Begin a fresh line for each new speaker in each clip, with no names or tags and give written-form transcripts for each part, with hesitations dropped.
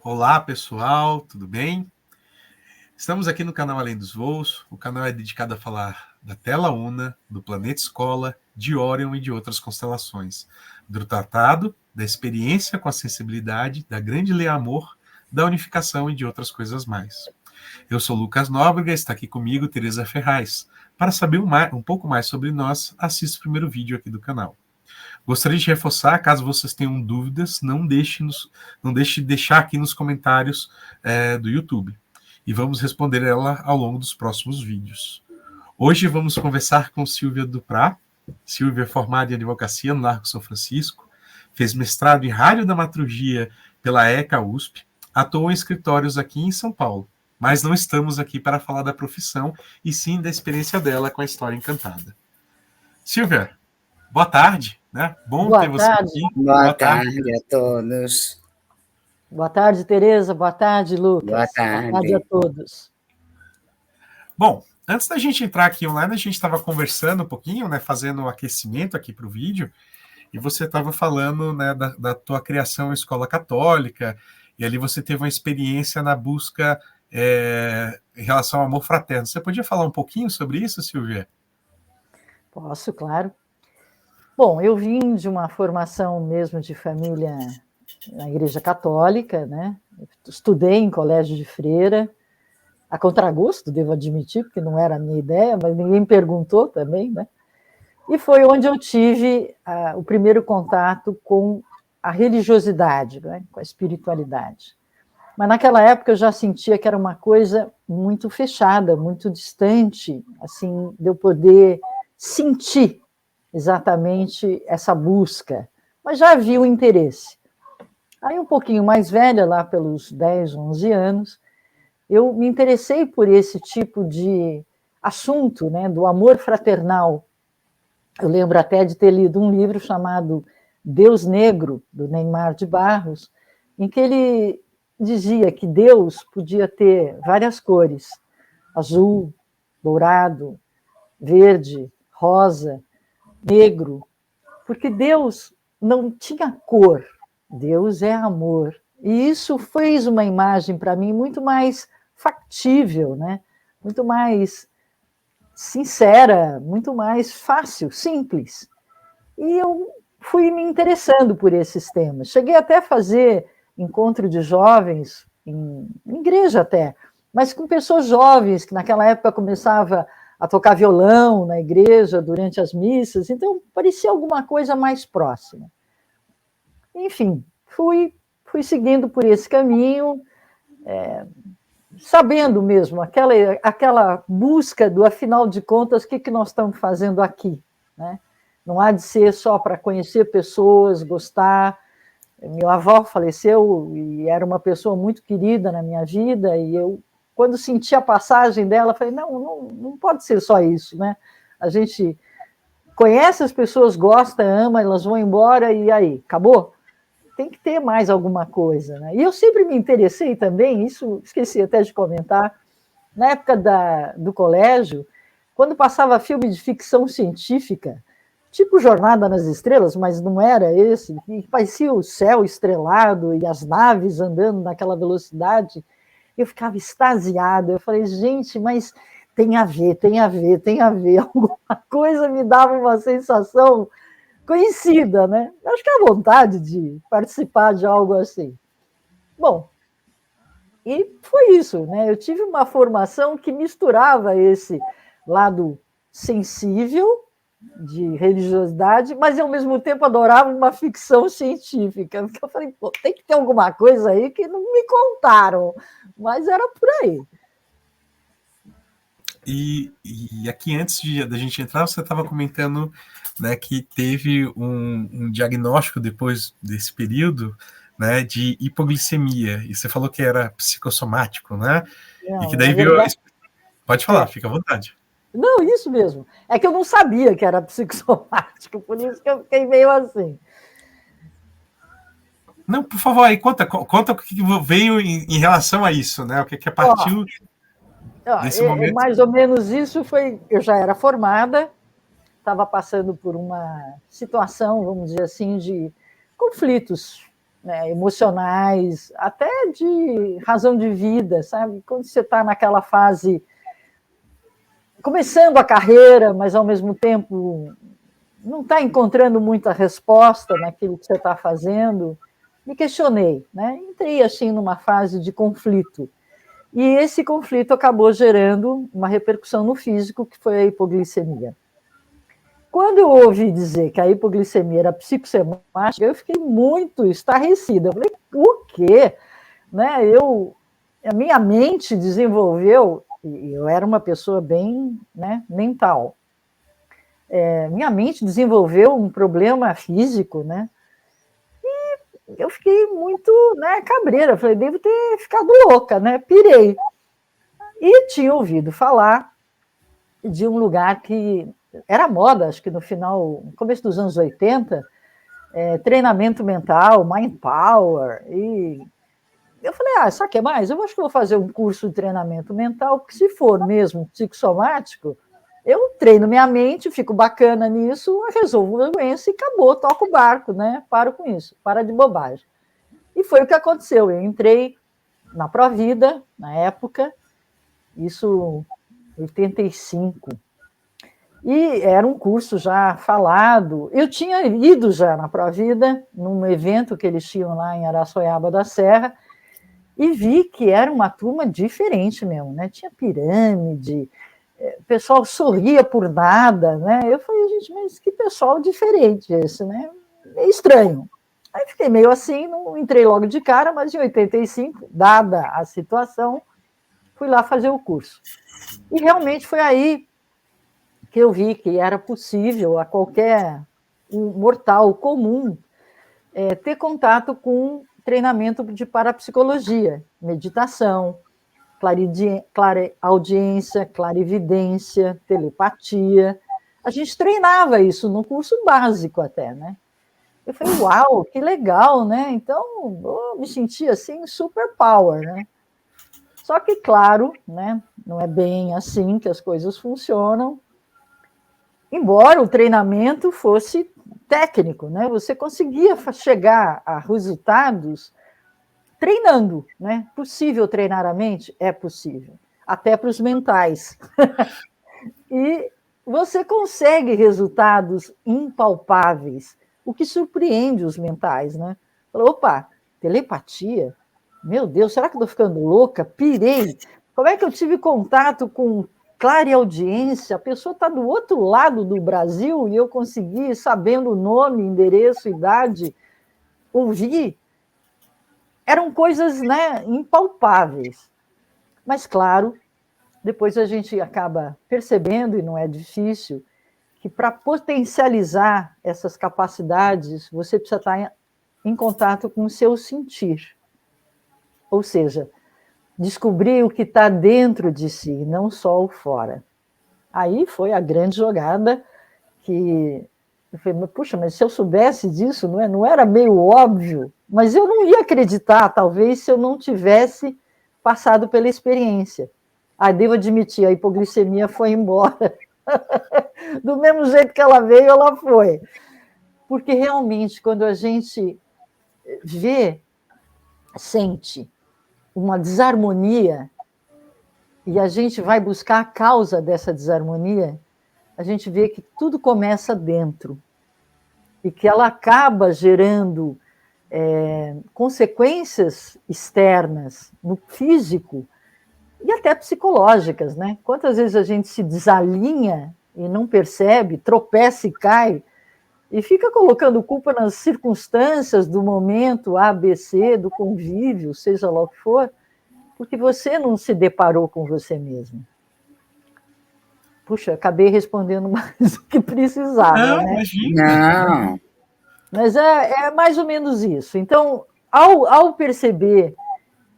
Olá, pessoal, tudo bem? Estamos aqui no canal Além dos Voos. O canal é dedicado a falar da Tela Una, do Planeta Escola, de Órion e de outras constelações, do tratado, da experiência com a sensibilidade, da grande lei amor, da unificação e de outras coisas mais. Eu sou Lucas Nóbrega, está aqui comigo Teresa Ferraz. Para saber um pouco mais sobre nós, assista o primeiro vídeo aqui do canal. Gostaria de reforçar, caso vocês tenham dúvidas, não deixe de deixar aqui nos comentários do YouTube. E vamos responder ela ao longo dos próximos vídeos. Hoje vamos conversar com Silvia Duprá. Silvia é formada em advocacia no Largo São Francisco, fez mestrado em radiodramaturgia pela ECA USP, atuou em escritórios aqui em São Paulo. Mas não estamos aqui para falar da profissão, e sim da experiência dela com a História Encantada. Silvia, boa tarde, né? Bom
Boa
ter você
tarde.
aqui.
Boa tarde a todos.
Boa tarde, Teresa. Boa tarde, Lucas.
Boa tarde.
Boa tarde a todos.
Bom, antes da gente entrar aqui online, a gente estava conversando um pouquinho, né, fazendo um aquecimento aqui para o vídeo, e você estava falando, né, da tua criação em escola católica, e ali você teve uma experiência na busca em relação ao amor fraterno. Você podia falar um pouquinho sobre isso, Silvia?
Posso, claro. Bom, eu vim de uma formação mesmo de família na Igreja Católica, né? Estudei em colégio de freira, a contragosto, devo admitir, porque não era a minha ideia, mas ninguém perguntou também, né? E foi onde eu tive o primeiro contato com a religiosidade, né? Com a espiritualidade. Mas naquela época eu já sentia que era uma coisa muito fechada, muito distante, assim, de eu poder sentir exatamente essa busca. Mas já havia o interesse. Aí, um pouquinho mais velha, lá pelos 10, 11 anos, eu me interessei por esse tipo de assunto, né, do amor fraternal. Eu lembro até de ter lido um livro chamado Deus Negro, do Neymar de Barros, em que ele dizia que Deus podia ter várias cores, azul, dourado, verde, rosa, negro, porque Deus não tinha cor, Deus é amor. E isso fez uma imagem para mim muito mais factível, né? Muito mais sincera, muito mais fácil, simples. E eu fui me interessando por esses temas. Cheguei até a fazer encontro de jovens, em igreja até, mas com pessoas jovens, que naquela época começava a tocar violão na igreja durante as missas, então parecia alguma coisa mais próxima. Enfim, fui seguindo por esse caminho, sabendo mesmo, aquela busca do, afinal de contas, o que nós estamos fazendo aqui, né? Não há de ser só para conhecer pessoas, gostar. Meu avô faleceu e era uma pessoa muito querida na minha vida, e eu, quando senti a passagem dela, falei, não pode ser só isso, né? A gente conhece as pessoas, gosta, ama, elas vão embora e aí, acabou? Tem que ter mais alguma coisa, né? E eu sempre me interessei também, isso esqueci até de comentar, na época do colégio, quando passava filme de ficção científica, tipo Jornada nas Estrelas, mas não era esse, e parecia o céu estrelado e as naves andando naquela velocidade, eu ficava extasiada, eu falei, gente, mas tem a ver, alguma coisa me dava uma sensação conhecida, né? Acho que é a vontade de participar de algo assim. Bom, e foi isso, né? Eu tive uma formação que misturava esse lado sensível de religiosidade, mas ao mesmo tempo adorava uma ficção científica. Porque eu falei, pô, tem que ter alguma coisa aí que não me contaram, mas era por aí.
E aqui, antes da gente entrar, você estava comentando, né, que teve um diagnóstico depois desse período, né, de hipoglicemia. E você falou que era psicossomático, né?
Não,
e que daí veio... Verdade... Pode falar, fica à vontade.
Não, isso mesmo. É que eu não sabia que era psicossomático, por isso que eu fiquei meio assim.
Não, por favor, aí conta o que veio em relação a isso, né? O que partiu desse momento.
Mais ou menos isso foi... Eu já era formada, estava passando por uma situação, vamos dizer assim, de conflitos né, emocionais, até de razão de vida, sabe? Quando você está naquela fase, começando a carreira, mas ao mesmo tempo não está encontrando muita resposta naquilo que você está fazendo, me questionei, né? Entrei assim numa fase de conflito. E esse conflito acabou gerando uma repercussão no físico, que foi a hipoglicemia. Quando eu ouvi dizer que a hipoglicemia era psicossomática, eu fiquei muito estarrecida. Eu falei, o quê? Né? A minha mente desenvolveu, e eu era uma pessoa bem, né, mental, minha mente desenvolveu um problema físico, né? E eu fiquei muito, né, cabreira. Eu falei, devo ter ficado louca, né? Pirei. E tinha ouvido falar de um lugar que era moda, acho que no começo dos anos 80, treinamento mental, mind power, e eu falei, sabe o que mais? Eu acho que vou fazer um curso de treinamento mental, porque se for mesmo psicossomático, eu treino minha mente, fico bacana nisso, resolvo a doença e acabou, toco o barco, né? Paro com isso, para de bobagem. E foi o que aconteceu, eu entrei na Provida, na época, isso 85, e era um curso já falado. Eu tinha ido já na Provida, num evento que eles tinham lá em Araçoiaba da Serra, e vi que era uma turma diferente mesmo, né? Tinha pirâmide, o pessoal sorria por nada, né? Eu falei, gente, mas que pessoal diferente esse, né? Meio estranho. Aí fiquei meio assim, não entrei logo de cara, mas em 85, dada a situação, fui lá fazer o curso. E realmente foi aí que eu vi que era possível a qualquer mortal comum ter contato com treinamento de parapsicologia, meditação, clareaudiência, clarividência, telepatia. A gente treinava isso no curso básico até, né? Eu falei, uau, que legal, né? Então, eu me senti assim, super power, né? Só que, claro, né, não é bem assim que as coisas funcionam. Embora o treinamento fosse técnico, né? Você conseguia chegar a resultados treinando, né? Possível treinar a mente? É possível. Até para os mentais. E você consegue resultados impalpáveis, o que surpreende os mentais, né? Falou, opa, telepatia? Meu Deus, será que eu estou ficando louca? Pirei. Como é que eu tive contato com clareaudiência? A pessoa está do outro lado do Brasil e eu consegui, sabendo o nome, endereço, idade, ouvir. Eram coisas, né, impalpáveis. Mas, claro, depois a gente acaba percebendo, e não é difícil, que para potencializar essas capacidades, você precisa estar em contato com o seu sentir. Ou seja, descobrir o que está dentro de si, não só o fora. Aí foi a grande jogada que eu falei, puxa, mas se eu soubesse disso, não era meio óbvio? Mas eu não ia acreditar, talvez, se eu não tivesse passado pela experiência. Devo admitir, a hipoglicemia foi embora. Do mesmo jeito que ela veio, ela foi. Porque realmente, quando a gente vê, sente uma desarmonia, e a gente vai buscar a causa dessa desarmonia, a gente vê que tudo começa dentro, e que ela acaba gerando consequências externas no físico e até psicológicas, né? Quantas vezes a gente se desalinha e não percebe, tropeça e cai, e fica colocando culpa nas circunstâncias do momento A, B, C, do convívio, seja lá o que for, porque você não se deparou com você mesmo. Puxa, acabei respondendo mais do que precisava,
Não,
né?
imagina.
Não.
Mas é mais ou menos isso. Então, ao perceber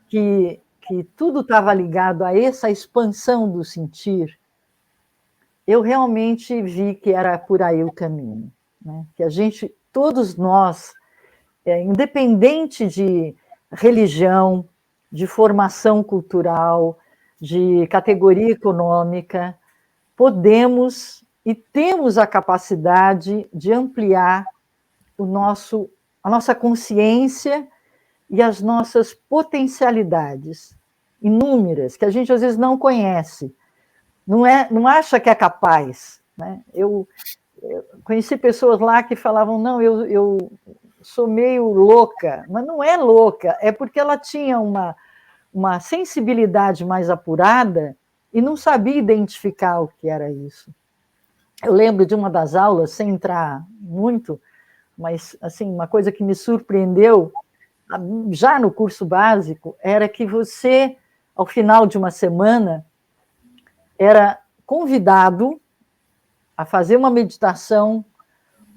que tudo estava ligado a essa expansão do sentir, eu realmente vi que era por aí o caminho, né? Que a gente, todos nós, independente de religião, de formação cultural, de categoria econômica, podemos e temos a capacidade de ampliar a nossa consciência e as nossas potencialidades inúmeras, que a gente às vezes não conhece, não acha que é capaz, né? Eu conheci pessoas lá que falavam, não, eu sou meio louca, mas não é louca, é porque ela tinha uma sensibilidade mais apurada e não sabia identificar o que era isso. Eu lembro de uma das aulas, sem entrar muito, mas assim, uma coisa que me surpreendeu, já no curso básico, era que você, ao final de uma semana, era convidado a fazer uma meditação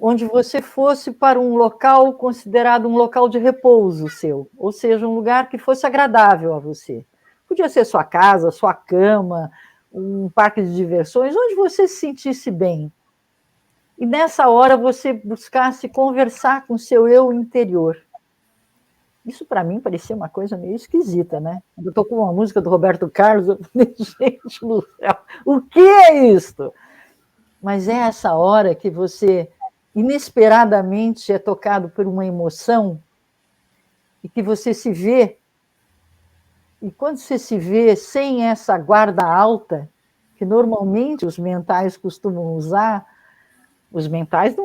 onde você fosse para um local considerado um local de repouso seu, ou seja, um lugar que fosse agradável a você. Podia ser sua casa, sua cama, um parque de diversões, onde você se sentisse bem. E nessa hora você buscasse conversar com o seu eu interior. Isso para mim parecia uma coisa meio esquisita, né? Eu estou com uma música do Roberto Carlos, eu falei, gente do céu, o que é isto? Mas é essa hora que você inesperadamente é tocado por uma emoção e que você se vê, e quando você se vê sem essa guarda alta, que normalmente os mentais costumam usar, os mentais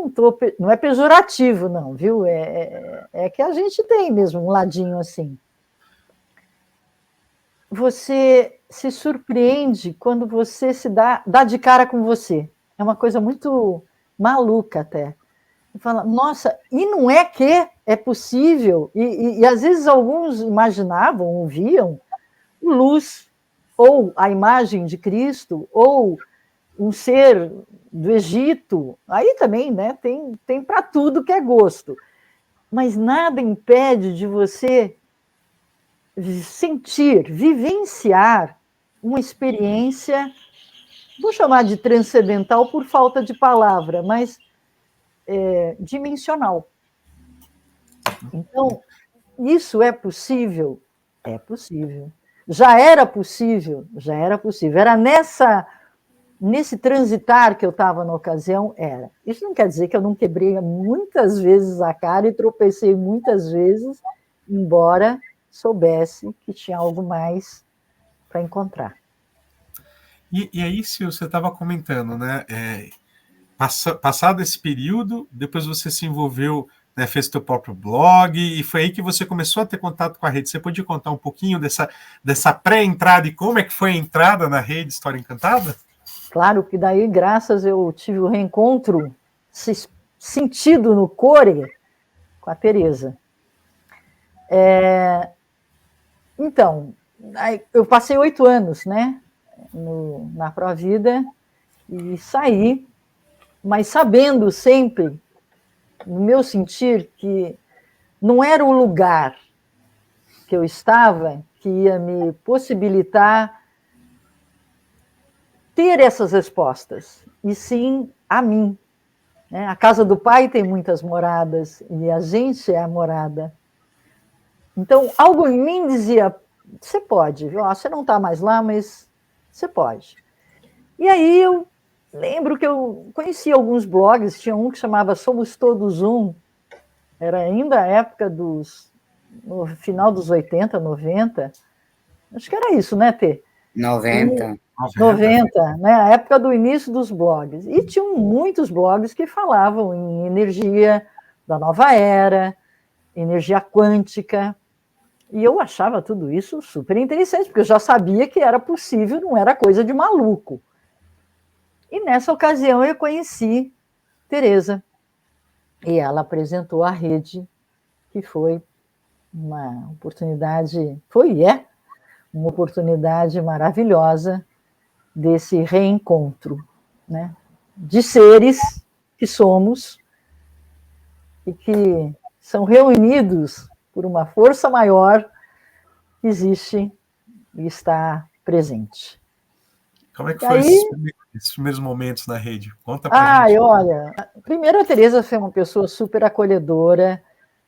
não é pejorativo, não, viu? É que a gente tem mesmo um ladinho assim. Você se surpreende quando você se dá de cara com você. É uma coisa muito maluca até. E fala, nossa, e não é que é possível? E às vezes alguns imaginavam, ouviam, luz, ou a imagem de Cristo, ou um ser do Egito. Aí também, né, tem para tudo que é gosto. Mas nada impede de você sentir, vivenciar uma experiência, vou chamar de transcendental por falta de palavra, mas dimensional. Então, isso é possível? É possível. Já era possível? Já era possível. Era nesse transitar que eu estava na ocasião, era. Isso não quer dizer que eu não quebrei muitas vezes a cara e tropecei muitas vezes, embora soubesse que tinha algo mais para encontrar.
E aí, Sil, você estava comentando, né? Passado esse período, depois você se envolveu, né, fez seu próprio blog, e foi aí que você começou a ter contato com a rede. Você podia contar um pouquinho dessa pré-entrada e como é que foi a entrada na rede História Encantada?
Claro que daí, graças, eu tive o reencontro sentido no core com a Tereza. Então, eu passei 8 anos, né, na Provida e saí, mas sabendo sempre, no meu sentir, que não era o lugar que eu estava que ia me possibilitar ter essas respostas, e sim a mim. Né? A casa do Pai tem muitas moradas e a gente é a morada. Então, algo em mim dizia, você pode, você não está mais lá, mas você pode. E aí eu lembro que eu conheci alguns blogs, tinha um que chamava Somos Todos Um, era ainda a época no final dos 80, 90, acho que era isso, né, Tê?
90.
90, né? A época do início dos blogs. E tinham muitos blogs que falavam em energia da nova era, energia quântica. E eu achava tudo isso super interessante, porque eu já sabia que era possível, não era coisa de maluco. E nessa ocasião eu conheci Tereza. E ela apresentou a rede, que foi uma oportunidade, uma oportunidade maravilhosa desse reencontro, né? De seres que somos e que são reunidos por uma força maior que existe e está presente.
Como é que foi esses primeiros momentos na rede? Conta pra gente.
Olha, primeiro a Tereza foi uma pessoa super acolhedora,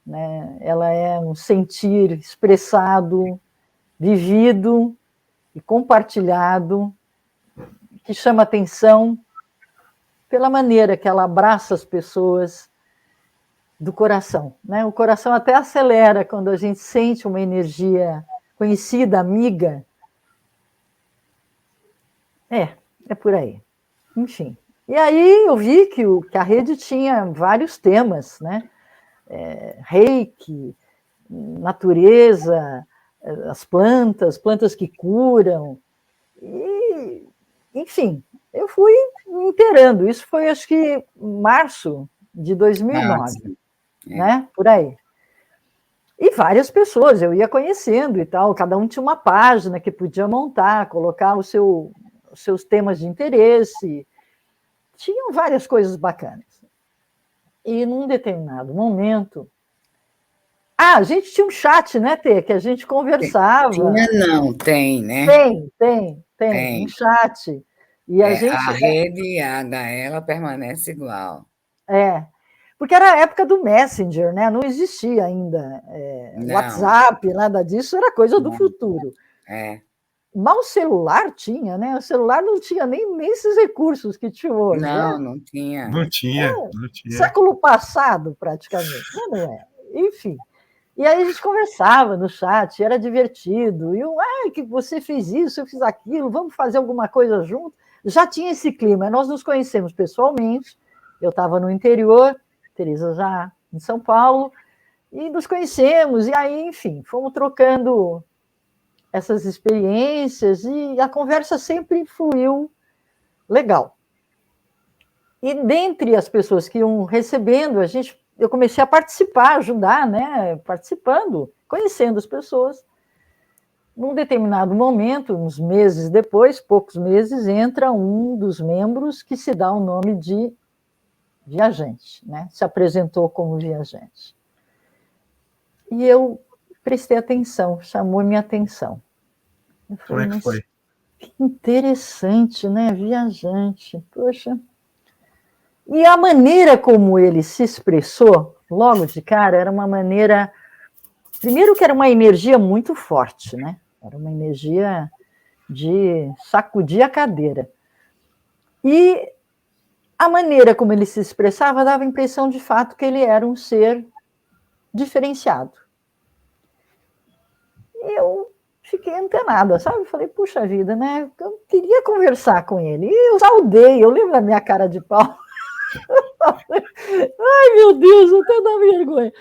né? Ela é um sentir expressado, vivido e compartilhado, que chama atenção pela maneira que ela abraça as pessoas do coração, né? O coração até acelera quando a gente sente uma energia conhecida, amiga. É por aí. Enfim. E aí eu vi que a rede tinha vários temas, né? Reiki, natureza, as plantas que curam. E, enfim, eu fui me inteirando. Isso foi, acho que, março de 2009, né? Por aí. E várias pessoas eu ia conhecendo e tal, cada um tinha uma página que podia montar, colocar os seus temas de interesse. Tinham várias coisas bacanas. E num determinado momento... a gente tinha um chat, né, Tê, que a gente conversava.
Tinha não, tem, né?
Tem. Um chat. E a gente...
A rede H, ela permanece igual.
Porque era a época do Messenger, né? Não existia ainda WhatsApp, nada disso, era coisa do futuro. Mal o celular tinha, né? O celular não tinha nem esses recursos que tinha hoje.
Não tinha.
Não tinha.
Século passado, praticamente. Mas não é. Enfim. E aí a gente conversava no chat, era divertido. E que você fez isso, eu fiz aquilo, vamos fazer alguma coisa junto. Já tinha esse clima. Nós nos conhecemos pessoalmente. Eu estava no interior, Teresa já em São Paulo, e nos conhecemos. E aí, enfim, fomos trocando essas experiências e a conversa sempre fluiu legal. E dentre as pessoas que iam recebendo, eu comecei a participar, ajudar, né? Participando, conhecendo as pessoas. Num determinado momento, uns meses depois, poucos meses, entra um dos membros que se dá o nome de viajante, né? Se apresentou como viajante. E eu prestei atenção, chamou minha atenção. Eu falei,
como é que foi?
Que interessante, né? Viajante, poxa. E a maneira como ele se expressou, logo de cara, era uma maneira... Primeiro que era uma energia muito forte, né? Era uma energia de sacudir a cadeira. E a maneira como ele se expressava dava a impressão, de fato, que ele era um ser diferenciado. E eu fiquei antenada, sabe? Falei, puxa vida, né? Eu queria conversar com ele. E eu saudei, eu lembro da minha cara de pau. Ai, meu Deus, até dá vergonha.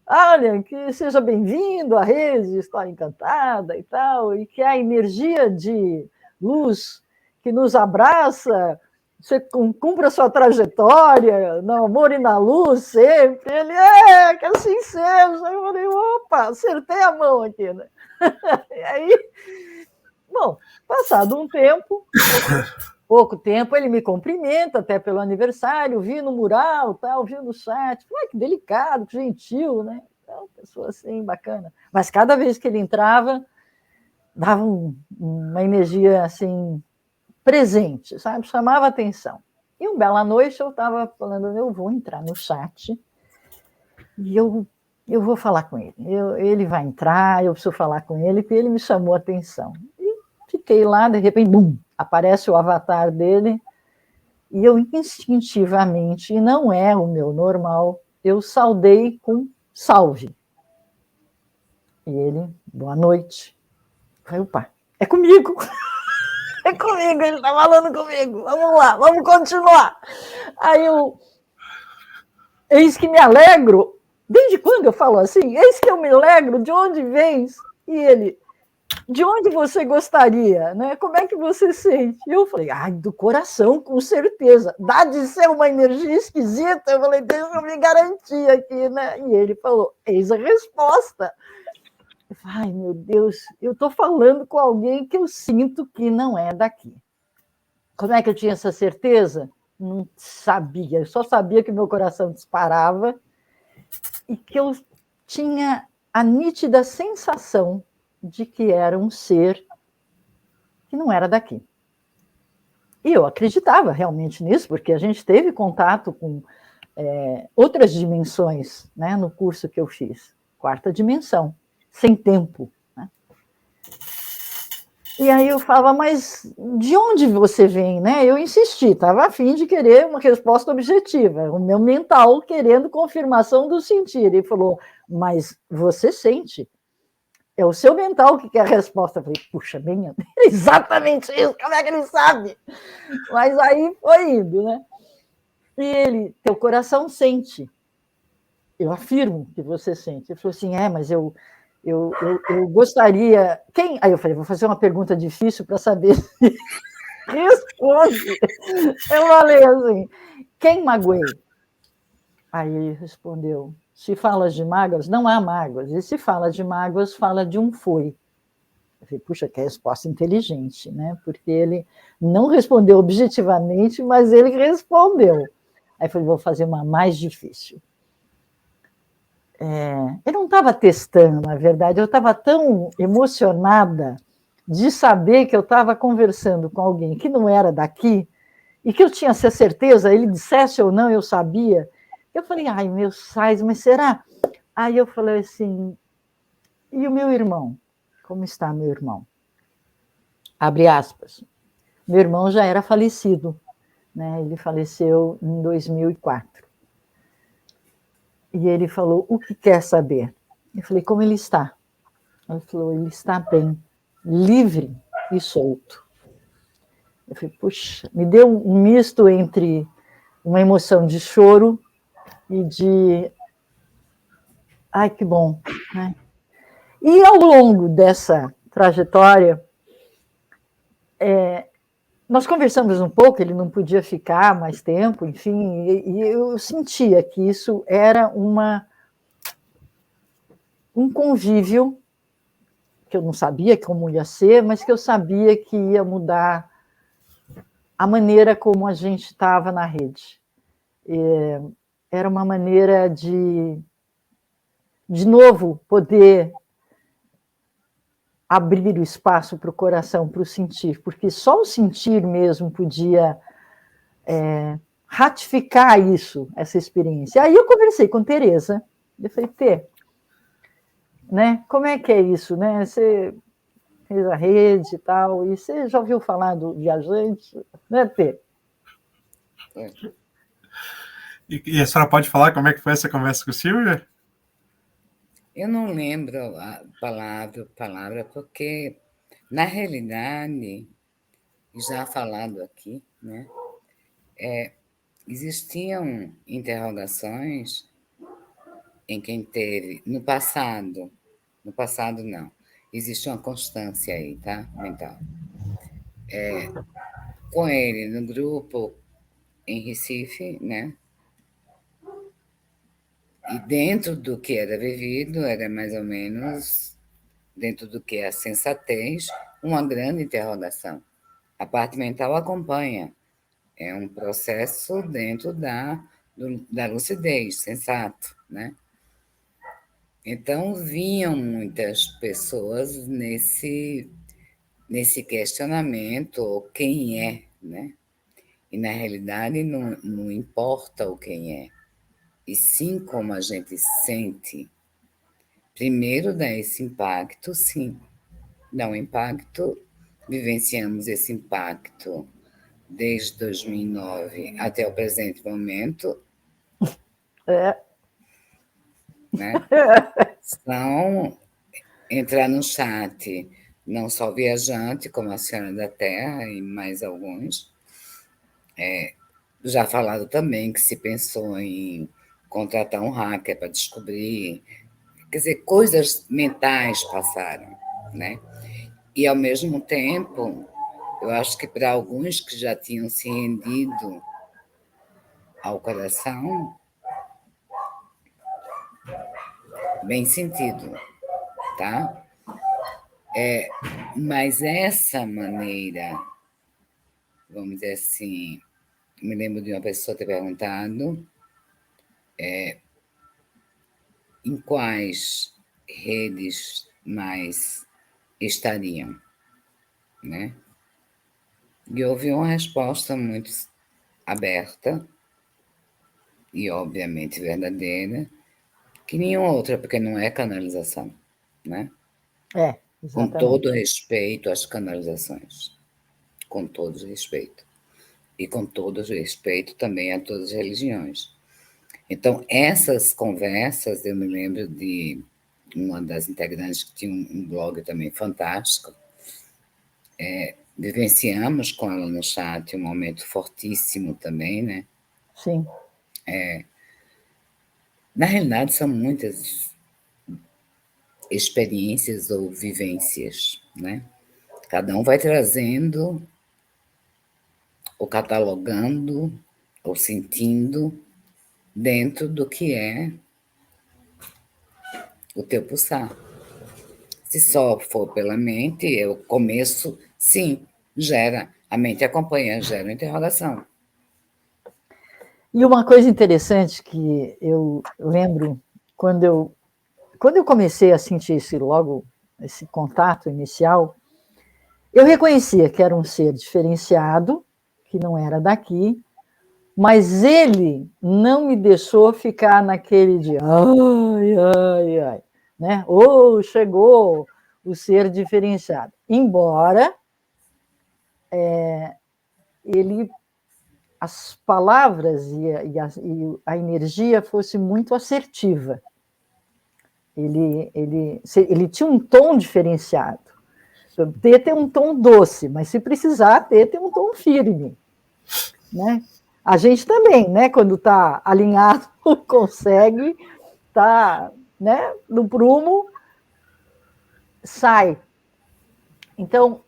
Olha, que seja bem-vindo à rede História Encantada e tal, e que a energia de luz que nos abraça, você cumpra a sua trajetória no amor e na luz sempre. Ele que assim seja. Eu falei, opa, acertei a mão aqui, né? E aí, bom, passado um tempo, pouco tempo, ele me cumprimenta até pelo aniversário, vi no mural, tal, vi no chat. Falei, que delicado, que gentil, né? Então, pessoa assim, bacana. Mas cada vez que ele entrava, dava uma energia assim presente, sabe? Chamava atenção. E uma bela noite eu estava falando, eu vou entrar no chat e eu vou falar com ele. Ele vai entrar, eu preciso falar com ele, porque ele me chamou a atenção. E fiquei lá, de repente, bum, aparece o avatar dele, e eu instintivamente, e não é o meu normal, eu saudei com salve. E ele, boa noite. Eu falei, opa, é comigo. É comigo, ele está falando comigo. Vamos lá, vamos continuar. Aí eu, eis que me alegro. Desde quando eu falo assim? Eis que eu me alegro, de onde vens? E ele, de onde você gostaria? Né? Como é que você sente? E eu falei, do coração, com certeza. Dá de ser uma energia esquisita. Eu falei, deixa eu me garantir aqui, né? E ele falou, eis a resposta. Eu falei, ai, meu Deus, eu estou falando com alguém que eu sinto que não é daqui. Como é que eu tinha essa certeza? Não sabia. Eu só sabia que meu coração disparava e que eu tinha a nítida sensação de que era um ser que não era daqui. E eu acreditava realmente nisso, porque a gente teve contato com outras dimensões, né, no curso que eu fiz. 4ª dimensão, sem tempo. Né? E aí eu falava, mas de onde você vem, né? Eu insisti, estava a fim de querer uma resposta objetiva, o meu mental querendo confirmação do sentir. Ele falou, mas você sente. É o seu mental que quer a resposta. Eu falei, puxa, bem, exatamente isso, como é que ele sabe? Mas aí foi indo, né? E ele, teu coração sente. Eu afirmo que você sente. Ele falou assim, mas eu gostaria... Quem? Aí eu falei, vou fazer uma pergunta difícil para saber se responde. Eu falei assim, quem magoei? Aí ele respondeu, se fala de mágoas, não há mágoas. E se fala de mágoas, fala de um foi. Eu falei, puxa, que resposta inteligente, né? Porque ele não respondeu objetivamente, mas ele respondeu. Aí eu falei, vou fazer uma mais difícil. Eu não estava testando, na verdade, eu estava tão emocionada de saber que eu estava conversando com alguém que não era daqui e que eu tinha certeza, ele dissesse ou não, eu sabia. Eu falei, ai, meu sais, mas será? Aí eu falei assim, e o meu irmão? Como está meu irmão? Abre aspas. Meu irmão já era falecido, né? Ele faleceu em 2004. E ele falou, o que quer saber? Eu falei, como ele está? Ele falou, ele está bem, livre e solto. Eu falei, puxa, me deu um misto entre uma emoção de choro e de, ai, que bom, né? E ao longo dessa trajetória, nós conversamos um pouco, ele não podia ficar mais tempo, enfim, e eu sentia que isso era um convívio que eu não sabia como ia ser, mas que eu sabia que ia mudar a maneira como a gente estava na rede. Era uma maneira de novo, poder abrir o espaço para o coração, para o sentir, porque só o sentir mesmo podia ratificar isso, essa experiência. Aí eu conversei com Tereza, eu falei, Tê, né, como é que é isso, né? Você fez a rede e tal, e você já ouviu falar do viajante, né, Tê?
E a senhora pode falar como é que foi essa conversa com o Silvio?
Eu não lembro a palavra, porque, na realidade, já falado aqui, né, existiam interrogações em quem teve, no passado não, existe uma constância aí, tá, mental. Com ele no grupo em Recife, né, e dentro do que era vivido, era mais ou menos, dentro do que é a sensatez, uma grande interrogação. A parte mental acompanha, é um processo dentro da lucidez, sensato, né? Então, vinham muitas pessoas nesse questionamento, quem é, né? E, na realidade, não importa o quem é, e sim como a gente sente. Primeiro dá esse impacto, sim. Dá um impacto, vivenciamos esse impacto desde 2009 até o presente momento, né? São entrar no chat, não só viajante, como a Senhora da Terra e mais alguns. Já falado também que se pensou em contratar um hacker para descobrir. Quer dizer, coisas mentais passaram, né? E, ao mesmo tempo, eu acho que para alguns que já tinham se rendido ao coração, bem sentido, tá? Mas essa maneira, vamos dizer assim, me lembro de uma pessoa ter perguntado em quais redes mais estariam, né? E houve uma resposta muito aberta e, obviamente, verdadeira, que nenhuma outra, porque não é canalização, né?
É,
com todo respeito às canalizações, com todo respeito. E com todo respeito também a todas as religiões. Então, essas conversas, eu me lembro de uma das integrantes que tinha um blog também fantástico, vivenciamos com ela no chat um momento fortíssimo também, né?
Sim.
Na realidade, são muitas experiências ou vivências, né? Cada um vai trazendo, ou catalogando, ou sentindo dentro do que é o teu pulsar. Se só for pela mente, o começo, sim, gera. A mente acompanha, gera uma interrogação.
E uma coisa interessante que eu lembro, quando eu comecei a sentir esse contato inicial, eu reconhecia que era um ser diferenciado, que não era daqui, mas ele não me deixou ficar naquele de ai, ai, ai, né? Ou chegou o ser diferenciado. Embora as palavras e a energia fosse muito assertiva. Ele tinha um tom diferenciado. T tem um tom doce, mas se precisar, T tem um tom firme, né? A gente também, né? Quando está alinhado, consegue, tá, né? No prumo, sai. Então,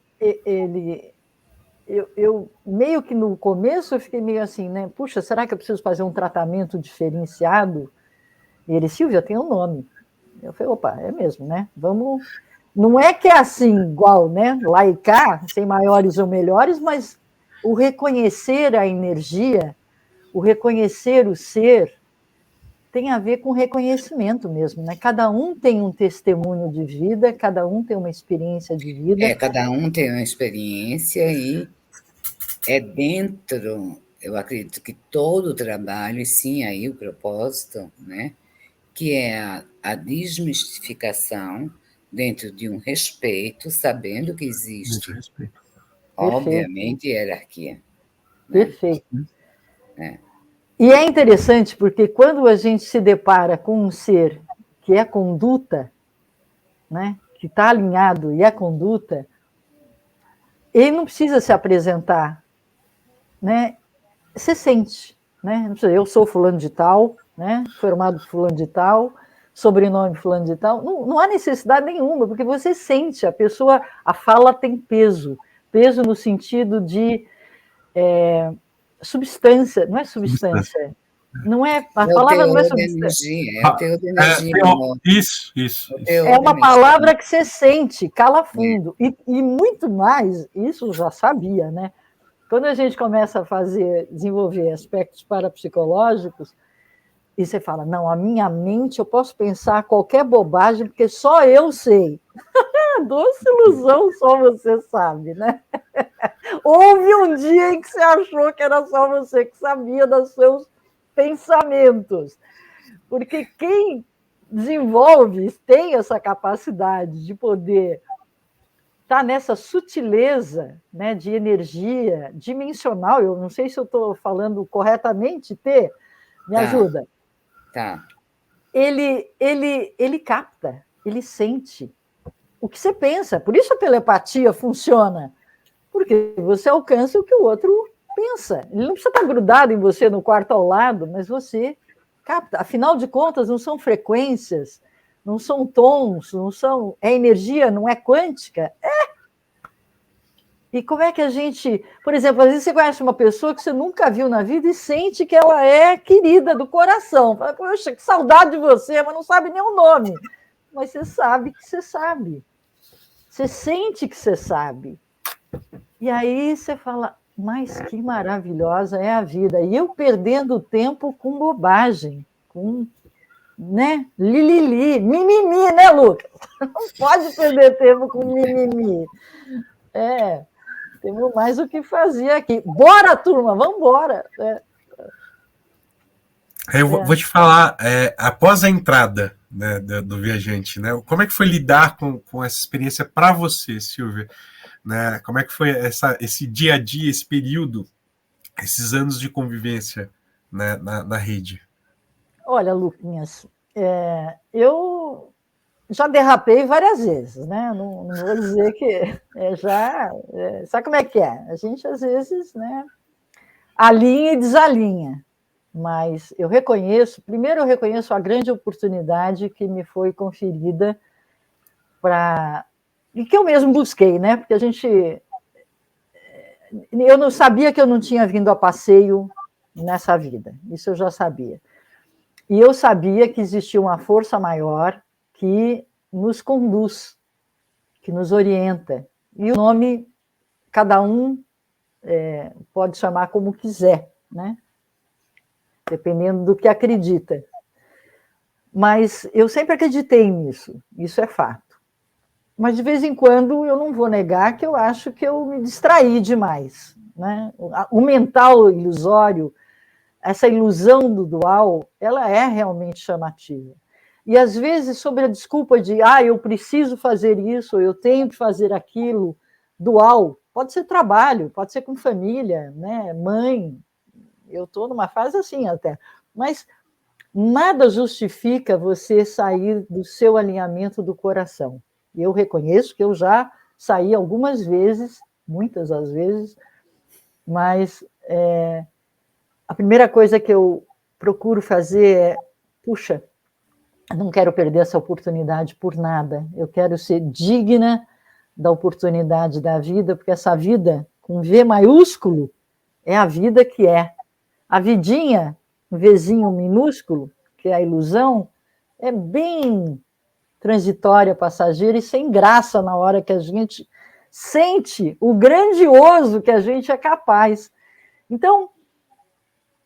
eu meio que no começo eu fiquei meio assim, né? Puxa, será que eu preciso fazer um tratamento diferenciado? E ele, Silvia, tem um nome. Eu falei, opa, é mesmo, né? Vamos. Não é que é assim, igual, né? Lá e cá, sem maiores ou melhores, mas o reconhecer a energia, o reconhecer o ser, tem a ver com reconhecimento mesmo, né? Cada um tem um testemunho de vida, cada um tem uma experiência de vida.
Cada um tem uma experiência e é dentro, eu acredito que todo o trabalho, e sim aí o propósito, né? Que é a desmistificação dentro de um respeito, sabendo que existe, obviamente, hierarquia.
Né? Perfeito. E é interessante porque quando a gente se depara com um ser que é conduta, né, que está alinhado e é conduta, ele não precisa se apresentar, né? Você sente, né? Não precisa, eu sou fulano de tal, né? Formado fulano de tal, sobrenome fulano de tal. Não há necessidade nenhuma, porque você sente, a fala tem peso no sentido de substância, não é substância. Não é, a palavra não é substância.
É o teor de energia.
Isso.
É uma palavra que você sente, cala fundo. E muito mais, isso eu já sabia, né? Quando a gente começa a desenvolver aspectos parapsicológicos, e você fala, não, a minha mente, eu posso pensar qualquer bobagem, porque só eu sei. Doce ilusão, só você sabe, né? Houve um dia em que você achou que era só você que sabia dos seus pensamentos. Porque quem desenvolve, tem essa capacidade de poder estar nessa sutileza, né, de energia dimensional, eu não sei se eu estou falando corretamente, Tê, me ajuda.
Tá.
Ele capta, ele sente o que você pensa, por isso a telepatia funciona, porque você alcança o que o outro pensa. Ele não precisa estar grudado em você no quarto ao lado, mas você capta. Afinal de contas, não são frequências, não são tons, não são. É energia, não é quântica? E como é que a gente. Por exemplo, às vezes você conhece uma pessoa que você nunca viu na vida e sente que ela é querida do coração. Fala, poxa, que saudade de você, mas não sabe nem o nome. Mas você sabe que você sabe. Você sente que você sabe. E aí você fala, mas que maravilhosa é a vida. E eu perdendo tempo com bobagem, com, né, mimimi, né, Lucas? Não pode perder tempo com mimimi. Temos mais o que fazer aqui. Bora, turma, vamos embora.
Eu vou te falar, após a entrada né, do viajante, né? Como é que foi lidar com essa experiência para você, Silvia? Né? Como é que foi esse dia a dia, esse período, esses anos de convivência, né, na rede?
Olha, Luquinhas, eu já derrapei várias vezes, né? Não vou dizer que sabe como é que é? A gente, às vezes, né, alinha e desalinha. Mas primeiro eu reconheço a grande oportunidade que me foi conferida e que eu mesmo busquei, né? Porque eu não sabia que eu não tinha vindo a passeio nessa vida, isso eu já sabia. E eu sabia que existia uma força maior que nos conduz, que nos orienta. E o nome, cada um pode chamar como quiser, né? Dependendo do que acredita. Mas eu sempre acreditei nisso, isso é fato. Mas, de vez em quando, eu não vou negar que eu acho que eu me distraí demais, né? O mental ilusório, essa ilusão do dual, ela é realmente chamativa. E, às vezes, sob a desculpa de eu preciso fazer isso, eu tenho que fazer aquilo, dual, pode ser trabalho, pode ser com família, né? Mãe, eu estou numa fase assim até, mas nada justifica você sair do seu alinhamento do coração. Eu reconheço que eu já saí algumas vezes, muitas das vezes, mas a primeira coisa que eu procuro fazer é, puxa, não quero perder essa oportunidade por nada, eu quero ser digna da oportunidade da vida, porque essa vida, com V maiúsculo, é a vida que é. A vidinha, um Vzinho minúsculo, que é a ilusão, é bem transitória, passageira e sem graça na hora que a gente sente o grandioso que a gente é capaz. Então,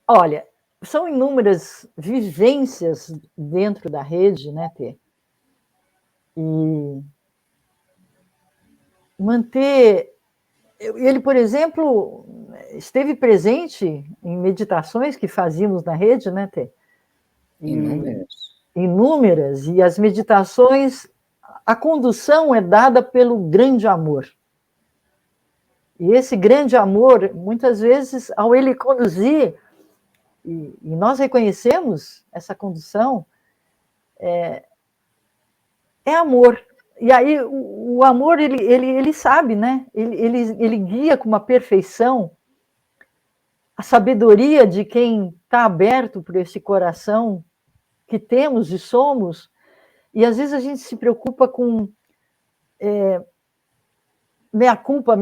olha, são inúmeras vivências dentro da rede, né, Tê? E manter... Ele, por exemplo, esteve presente em meditações que fazíamos na rede, né, Tê? Inúmeras. E as meditações, a condução é dada pelo grande amor. E esse grande amor, muitas vezes, ao ele conduzir, e nós reconhecemos essa condução, é amor. E aí o amor, ele sabe, né? Ele guia com uma perfeição a sabedoria de quem está aberto por esse coração que temos e somos, e às vezes a gente se preocupa com meia-culpa,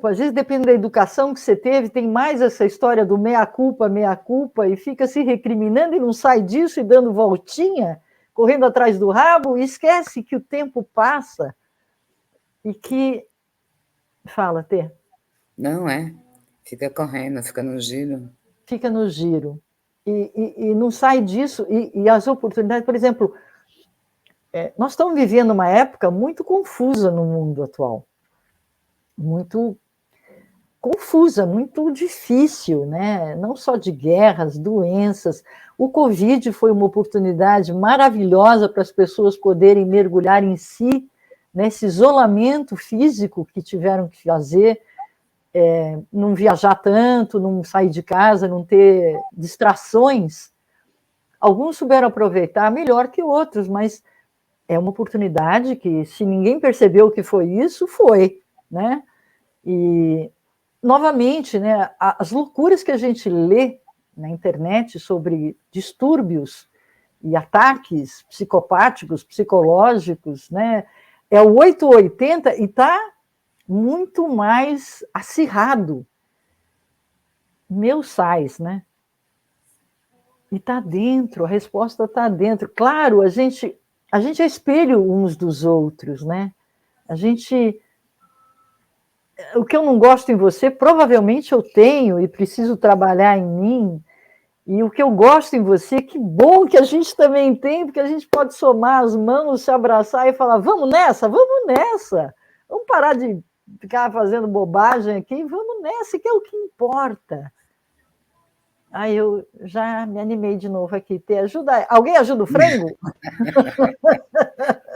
às vezes depende da educação que você teve, tem mais essa história do meia-culpa, e fica se recriminando e não sai disso e dando voltinha, correndo atrás do rabo, e esquece que o tempo passa e que... Fala, Tê.
Não fica correndo, fica no giro.
Fica no giro. E não sai disso, e as oportunidades, por exemplo, nós estamos vivendo uma época muito confusa no mundo atual. Muito confusa, muito difícil, né? Não só de guerras, doenças. O Covid foi uma oportunidade maravilhosa para as pessoas poderem mergulhar em si, nesse isolamento físico que tiveram que fazer, não viajar tanto, não sair de casa, não ter distrações. Alguns souberam aproveitar melhor que outros, mas é uma oportunidade que, se ninguém percebeu que foi isso, foi, né? E, novamente, né, as loucuras que a gente lê na internet sobre distúrbios e ataques psicopáticos, psicológicos, né, é o 880 e está muito mais acirrado. Meu sais, né? E está dentro, a resposta está dentro. Claro, a gente é espelho uns dos outros, né? O que eu não gosto em você, provavelmente eu tenho e preciso trabalhar em mim. E o que eu gosto em você, que bom que a gente também tem, porque a gente pode somar as mãos, se abraçar e falar, vamos nessa, vamos parar de ficar fazendo bobagem aqui, vamos nessa, que é o que importa. Aí eu já me animei de novo aqui. Ajuda, alguém ajuda o frango?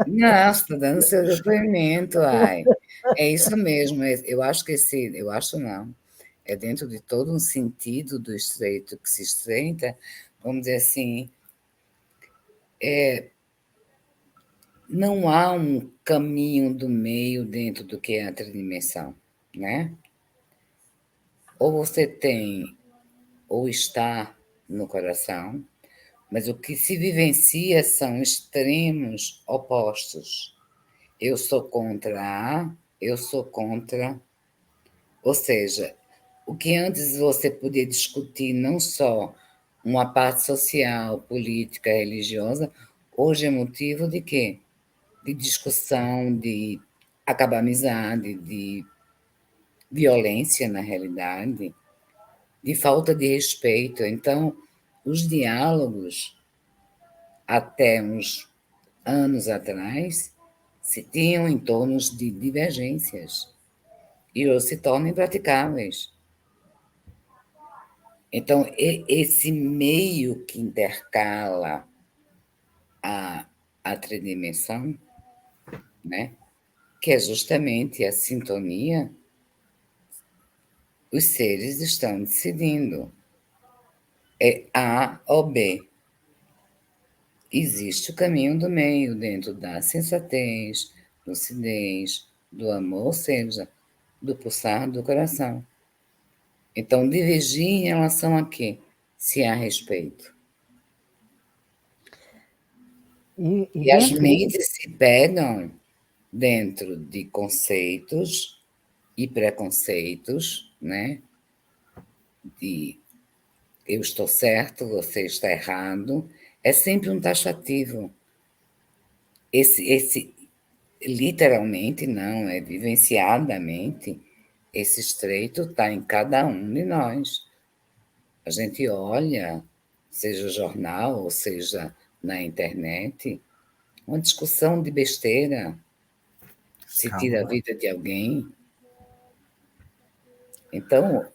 Não, estou dando seu depoimento, ai. É isso mesmo. Eu acho que eu acho não. É dentro de todo um sentido do estreito que se estreita, vamos dizer assim, não há um caminho do meio dentro do que é a tridimensão, né? Ou você tem, ou está no coração, mas o que se vivencia são extremos opostos. Eu sou contra A, eu sou contra. Ou seja, o que antes você podia discutir não só uma parte social, política, religiosa, hoje é motivo de quê? De discussão, de acabar amizade, de violência na realidade, de falta de respeito. Então, os diálogos, até uns anos atrás, se tinham em torno de divergências e hoje se tornam impraticáveis. Então, esse meio que intercala a, a tridimensão, né, que é justamente a sintonia, os seres estão decidindo. É A ou B. Existe o caminho do meio dentro da sensatez, lucidez, do amor, ou seja, do pulsar do coração. Então, divergir em relação a quê? Se há respeito. E as mentes se pegam dentro de conceitos e preconceitos, né? De eu estou certo, você está errado. É sempre um taxativo. Esse literalmente não, é vivenciadamente, esse estreito está em cada um de nós. A gente olha, seja jornal, ou seja na internet, uma discussão de besteira, se tira a vida de alguém. Então,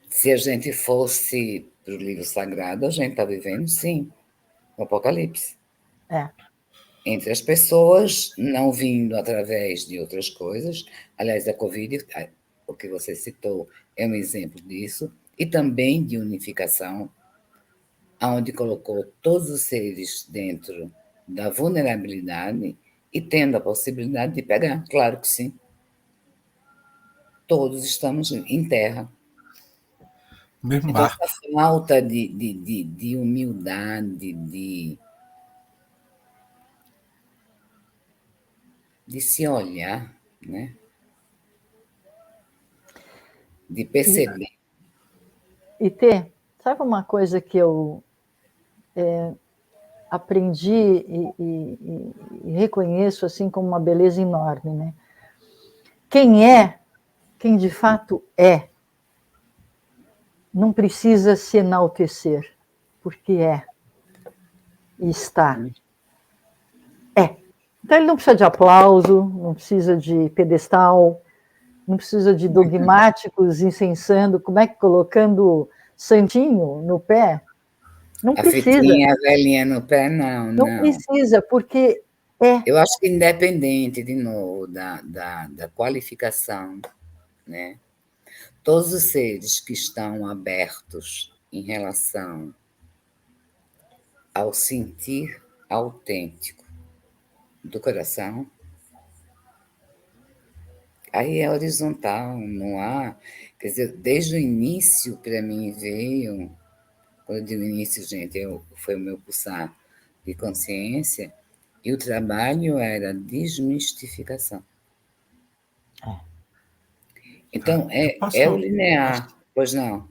se a gente fosse para o livro sagrado, a gente está vivendo, sim, o Apocalipse.
É.
Entre as pessoas, não vindo através de outras coisas. Aliás, a Covid, o que você citou, é um exemplo disso, e também de unificação, onde colocou todos os seres dentro da vulnerabilidade e tendo a possibilidade de pegar, claro que sim. Todos estamos em terra.
Mesmo
Então,
barco.
essa falta de humildade, de se olhar, né? De perceber.
E Tê, sabe uma coisa que eu aprendi e reconheço assim como uma beleza enorme, né? Quem de fato não precisa se enaltecer, porque e está. Então ele não precisa de aplauso, não precisa de pedestal, não precisa de dogmáticos incensando, como é que colocando santinho no pé? Não
A
precisa.
fitinha, a velhinha no pé, não,
Não
não.
precisa, porque
Eu acho que independente, de novo, da qualificação, né? Todos os seres que estão abertos em relação ao sentir autêntico do coração, aí é horizontal, não há. Quer dizer, desde o início, para mim, veio. Quando eu digo início, gente, foi o meu pulsar de consciência, e o trabalho era desmistificação. Então, é o linear, pois não?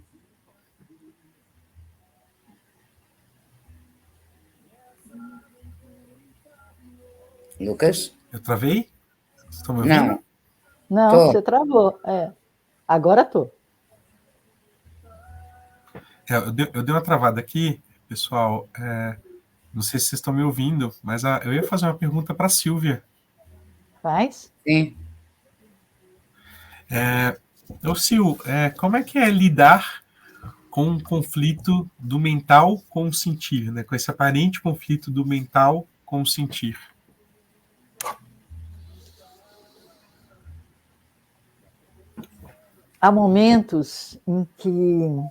Lucas?
Eu travei? Vocês estão me ouvindo?
Não.
Não,
Tô.
você travou. Agora tô.
Eu dei uma travada aqui, pessoal. Não sei se vocês estão me ouvindo, mas eu ia fazer uma pergunta para a Silvia.
Faz?
Sim.
Ô, Sil, como é que é lidar com o conflito do mental com o sentir, né? Com esse aparente conflito do mental com o sentir?
Há momentos em que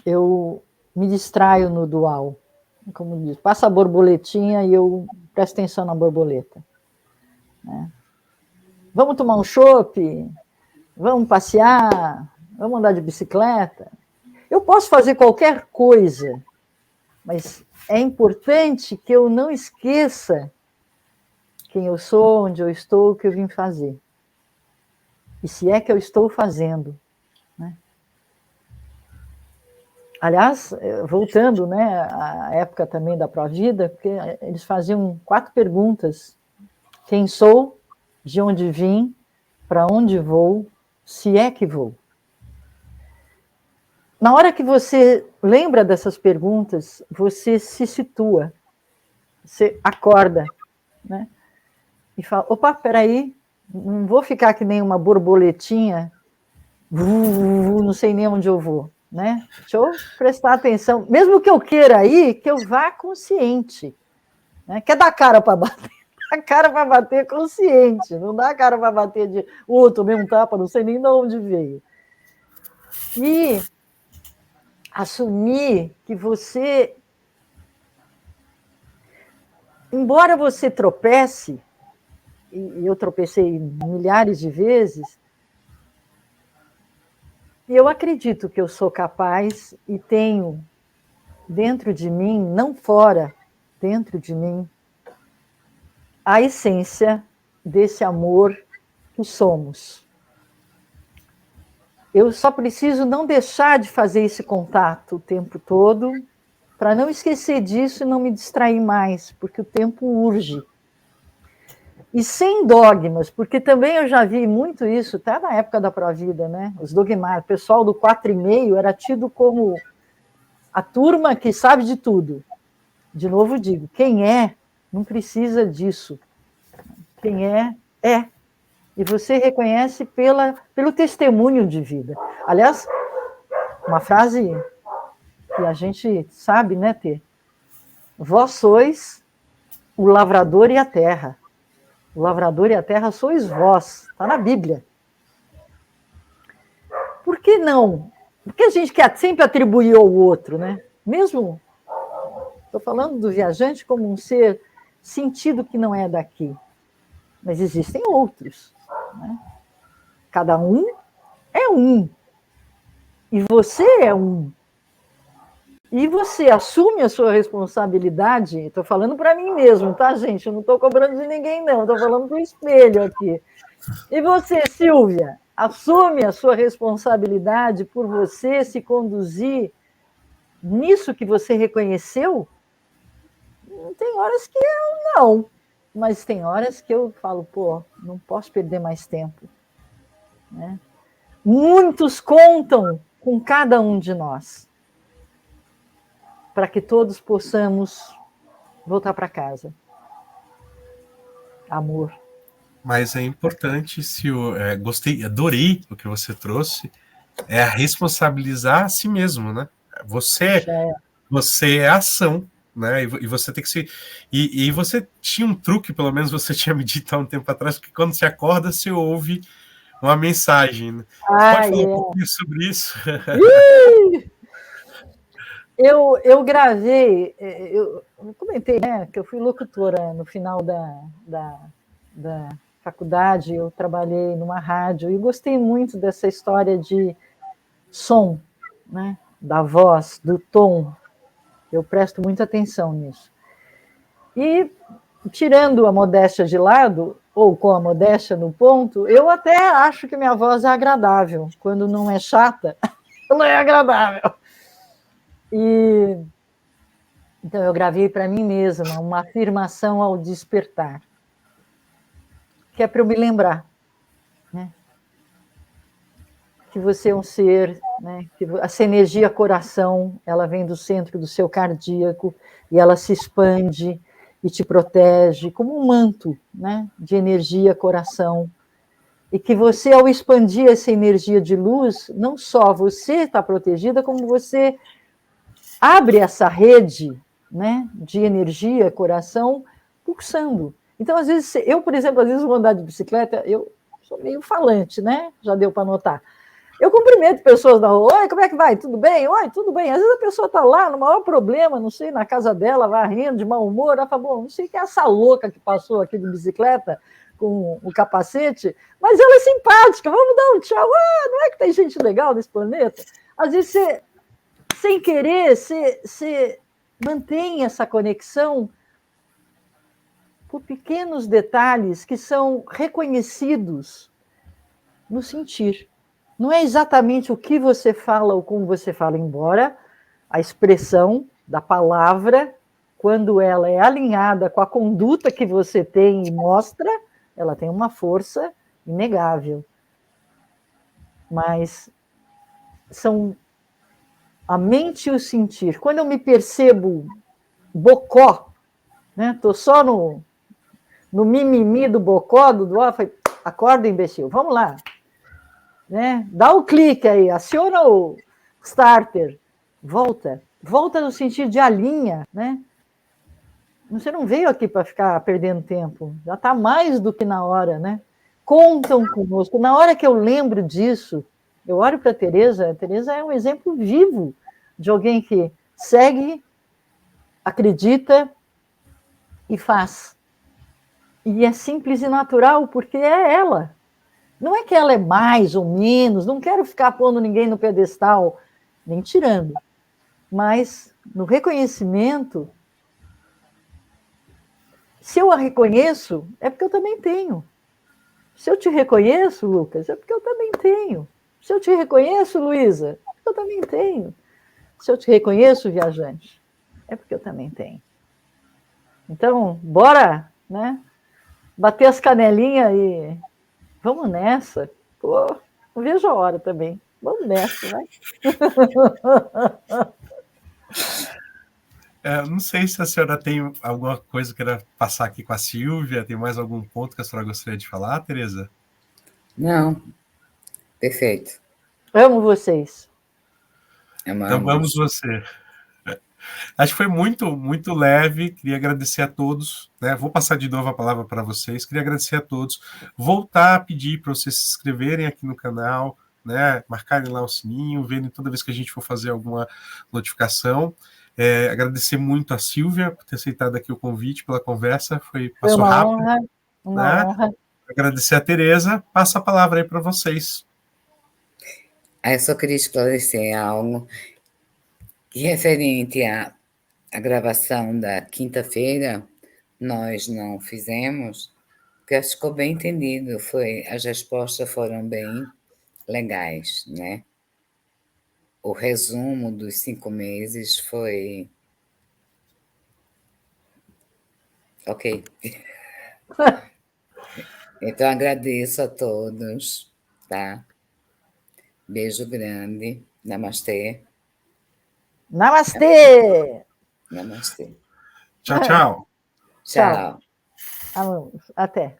eu me distraio no dual, como diz, passa a borboletinha e eu presto atenção na borboleta, né? Vamos tomar um chopp, vamos passear, vamos andar de bicicleta. Eu posso fazer qualquer coisa, mas é importante que eu não esqueça quem eu sou, onde eu estou, o que eu vim fazer. E se é que eu estou fazendo, né? Aliás, voltando, né, à época também da Provida, porque eles faziam 4 perguntas: quem sou, de onde vim, para onde vou, se é que vou. Na hora que você lembra dessas perguntas, você se situa, você acorda, né? E fala, opa, peraí, não vou ficar que nem uma borboletinha, não sei nem onde eu vou, né? Deixa eu prestar atenção, mesmo que eu queira ir, que eu vá consciente, né? Quer dar cara para bater? Dá cara para bater consciente, não dá cara para bater de, tomei um tapa, não sei nem de onde veio. E assumir que você, embora você tropece, e eu tropecei milhares de vezes, e eu acredito que eu sou capaz e tenho dentro de mim, não fora, dentro de mim, a essência desse amor que somos. Eu só preciso não deixar de fazer esse contato o tempo todo, para não esquecer disso e não me distrair mais, porque o tempo urge. E sem dogmas, porque também eu já vi muito isso, até na época da Provida, né? Os dogmáticos, o pessoal do 4,5 era tido como a turma que sabe de tudo. De novo digo, quem é, não precisa disso. Quem é, é. E você reconhece pelo testemunho de vida. Aliás, uma frase que a gente sabe, né, Tê? Vós sois o lavrador e a terra. O lavrador e a terra sois vós. Está na Bíblia. Por que não? Porque a gente quer sempre atribuir ao outro, né? Mesmo, estou falando do viajante como um ser sentido que não é daqui. Mas existem outros, né? Cada um é um. E você é um. E você assume a sua responsabilidade. Estou falando para mim mesmo, tá, gente? Eu não estou cobrando de ninguém, não. Estou falando para o espelho aqui. E você, Silvia, assume a sua responsabilidade por você se conduzir nisso que você reconheceu? Tem horas que eu não. Mas tem horas que eu falo, pô, não posso perder mais tempo, né? Muitos contam com cada um de nós, para que todos possamos voltar para casa. Amor.
Mas é importante, Sil, gostei, adorei o que você trouxe, a responsabilizar a si mesmo, né? Você é a ação, né? E você tem que se. E você tinha um truque, pelo menos você tinha me dito há um tempo atrás, que quando você acorda, você ouve uma mensagem. Né? Você pode falar um pouquinho sobre isso?
Eu gravei, eu comentei, né, que eu fui locutora no final da faculdade, eu trabalhei numa rádio e gostei muito dessa história de som, né, da voz, do tom. Eu presto muita atenção nisso. E, tirando a modéstia de lado, ou com a modéstia no ponto, eu até acho que minha voz é agradável. Quando não é chata, ela é agradável. E então eu gravei para mim mesma uma afirmação ao despertar, que é para eu me lembrar, né? Que você é um ser, né? Que essa energia coração, ela vem do centro do seu cardíaco e ela se expande e te protege como um manto, né? De energia coração. E que você, ao expandir essa energia de luz, não só você está protegida, como você abre essa rede, né, de energia, coração, pulsando. Então, às vezes, eu, por exemplo, às vezes vou andar de bicicleta, eu sou meio falante, né? Já deu para notar. Eu cumprimento pessoas na rua, oi, como é que vai? Tudo bem? Oi, tudo bem. Às vezes a pessoa está lá no maior problema, não sei, na casa dela, varrendo, de mau humor, ela fala, bom, não sei quem é essa louca que passou aqui de bicicleta com o capacete, mas ela é simpática, vamos dar um tchau. Ah, não é que tem gente legal nesse planeta? Às vezes você, sem querer, você mantém essa conexão por pequenos detalhes que são reconhecidos no sentir. Não é exatamente o que você fala ou como você fala, embora a expressão da palavra, quando ela é alinhada com a conduta que você tem e mostra, ela tem uma força inegável. Mas são a mente e o sentir. Quando eu me percebo bocó, né? Tô só no mimimi do bocó, do acorda, imbecil, vamos lá. Né? Dá o clique aí, aciona o starter, volta no sentido de alinha, né? Você não veio aqui para ficar perdendo tempo, já está mais do que na hora, né? Contam conosco. Na hora que eu lembro disso, eu olho para a Tereza é um exemplo vivo de alguém que segue, acredita e faz. E é simples e natural, porque é ela. Não é que ela é mais ou menos, não quero ficar pondo ninguém no pedestal, nem tirando. Mas no reconhecimento, se eu a reconheço, é porque eu também tenho. Se eu te reconheço, Lucas, é porque eu também tenho. Se eu te reconheço, Luísa, é porque eu também tenho. Se eu te reconheço, viajante, é porque eu também tenho. Então, bora, né? Bater as canelinhas e vamos nessa. Pô, não vejo a hora também. Vamos nessa, vai.
Não sei se a senhora tem alguma coisa que queira passar aqui com a Silvia, tem mais algum ponto que a senhora gostaria de falar, Tereza?
Não, perfeito.
Amo vocês.
Amamos você. Acho que foi muito, muito leve. Queria agradecer a todos. Né? Vou passar de novo a palavra para vocês. Queria agradecer a todos. Voltar a pedir para vocês se inscreverem aqui no canal, né? Marcarem lá o sininho, verem toda vez que a gente for fazer alguma notificação. Agradecer muito a Silvia por ter aceitado aqui o convite, pela conversa. Passou
uma
rápido.
Honra, uma honra.
Agradecer a Tereza. Passa a palavra aí para vocês.
Eu só queria esclarecer algo referente à gravação da quinta-feira. Nós não fizemos, porque acho que ficou bem entendido. As respostas foram bem legais, né? O resumo dos 5 meses foi ok. Então, agradeço a todos, tá? Beijo grande. Namastê.
Namastê!
Namastê.
Tchau, tchau.
Tchau.
Amamos. Até.